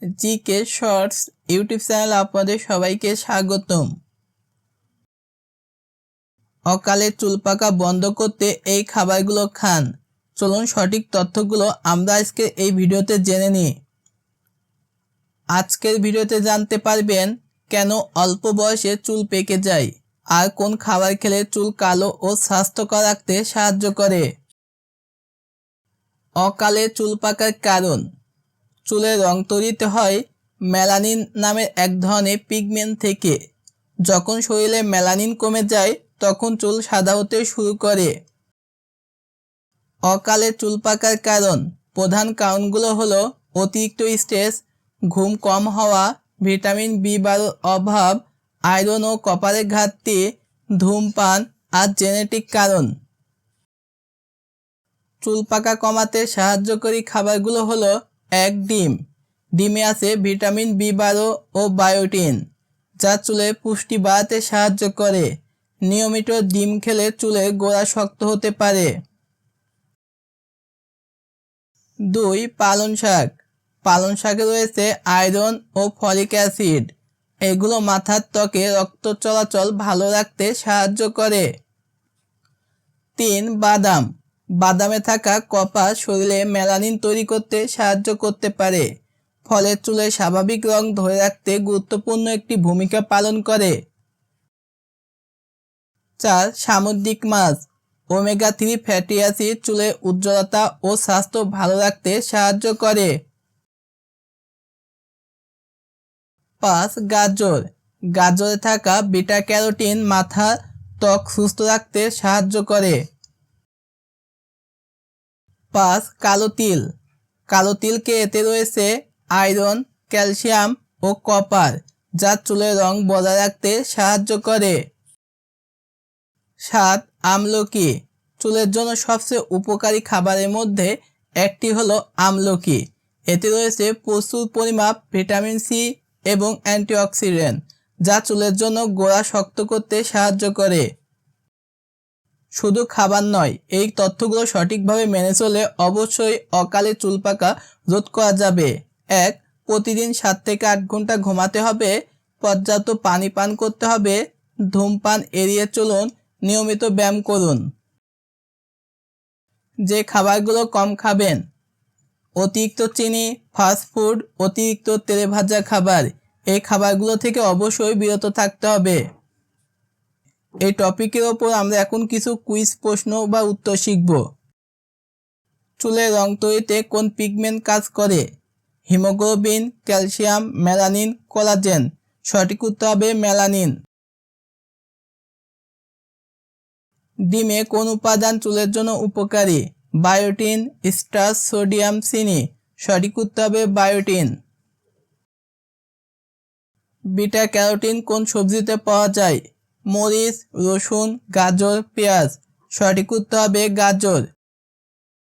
GK shorts YouTube চ্যানেলে আপনাদের সবাইকে স্বাগতম। অকালে চুল পাকা বন্ধ করতে এই খাবারগুলো খান। চলুন সঠিক তথ্যগুলো আমরা আজকে এই ভিডিওতে জেনে নিই। আজকের ভিডিওতে জানতে পারবেন কেন অল্প বয়সে চুল পেকে যায়, আর কোন খাবার খেলে চুল কালো ও স্বাস্থ্যকর রাখতে সাহায্য করে। অকালে চুল পাকার কারণ। চুলের রং তৈরিতে হয় মেলানিন নামের এক ধরনের পিগমেন্ট থেকে। যখন শরীরে মেলানিন কমে যায় তখন চুল সাদা হতে শুরু করে। অকালে চুল পাকার কারণ। প্রধান কারণগুলো হলো অতিরিক্ত স্ট্রেস, ঘুম কম হওয়া, ভিটামিন বি12 অভাব, আয়রন ও কপারের ঘাটতি, ধূমপান আর জেনেটিক কারণ। চুল পাকা কমাতে সাহায্যকারী খাবারগুলো হলো: 1. ডিম। ডিমে আছে ভিটামিন বি12 ও বায়োটিন, যা চুলের পুষ্টি বাড়াতে সাহায্য করে। নিয়মিত ডিম খেলে চুলের গোড়া শক্ত হতে পারে। 2. পালং শাক। পালং শাকে রয়েছে আয়রন ও ফলিক অ্যাসিড। এগুলো মাথার ত্বকে রক্ত চলাচল ভালো রাখতে সাহায্য করে। 3. বাদাম। বাদামে থাকা কপার শরীরে মেলানিন তৈরি করতে সাহায্য করতে পারে, ফলে চুলের স্বাভাবিক রং ধরে রাখতে গুরুত্বপূর্ণ একটি ভূমিকা পালন করে। 4. সামুদ্রিক মাছ। ওমেগা-3 ফ্যাটি অ্যাসিড চুলের উজ্জ্বলতা ও স্বাস্থ্য ভালো রাখতে সাহায্য করে। 5. গাজর। গাজরে থাকা বিটা ক্যারোটিন মাথার ত্বক সুস্থ রাখতে সাহায্য করে। 5. কালো তিল। কালো তিলকে এতে রয়েছে আয়রন, ক্যালসিয়াম ও কপার, যা চুলের রং বজায় রাখতে সাহায্য করে। 7. আমলকি। চুলের জন্য সবচেয়ে উপকারী খাবারের মধ্যে একটি হলো আমলকি। এতে রয়েছে প্রচুর পরিমাণ ভিটামিন সি এবং অ্যান্টিঅক্সিডেন্ট, যা চুলের জন্য গোড়া শক্ত করতে সাহায্য করে। শুধু খাবার নয়, এই তথ্যগুলো সঠিকভাবে মেনে চলে অবশ্যই অকালে চুল পাকা রোধ করা যাবে। 1. প্রতিদিন 7 থেকে 8 ঘন্টা ঘুমাতে হবে। পর্যাপ্ত পানি পান করতে হবে। ধূমপান এড়িয়ে চলুন। নিয়মিত ব্যায়াম করুন। যে খাবারগুলো কম খাবেন: অতিরিক্ত চিনি, ফাস্টফুড, অতিরিক্ত তেলে ভাজা খাবার। এই খাবারগুলো থেকে অবশ্যই বিরত থাকতে হবে। এই টপিকের ওপর আমরা এখন কিছু কুইজ প্রশ্ন বা উত্তর শিখব। চুলের রং তৈরিতে কোন পিগমেন্ট কাজ করে? Haemoglobin, calcium, melanin, collagen. সঠিক উত্তর হবে মেলানিন। ডিমে কোন উপাদান চুলের জন্য উপকারী? বায়োটিন, স্টার্চ, সোডিয়াম, চিনি। সঠিক উত্তর হবে বায়োটিন। বিটা ক্যারোটিন কোন সবজিতে পাওয়া যায়? মরিচ, রসুন, গাজর, পেঁয়াজ। সঠিক উত্তর হবে গাজর।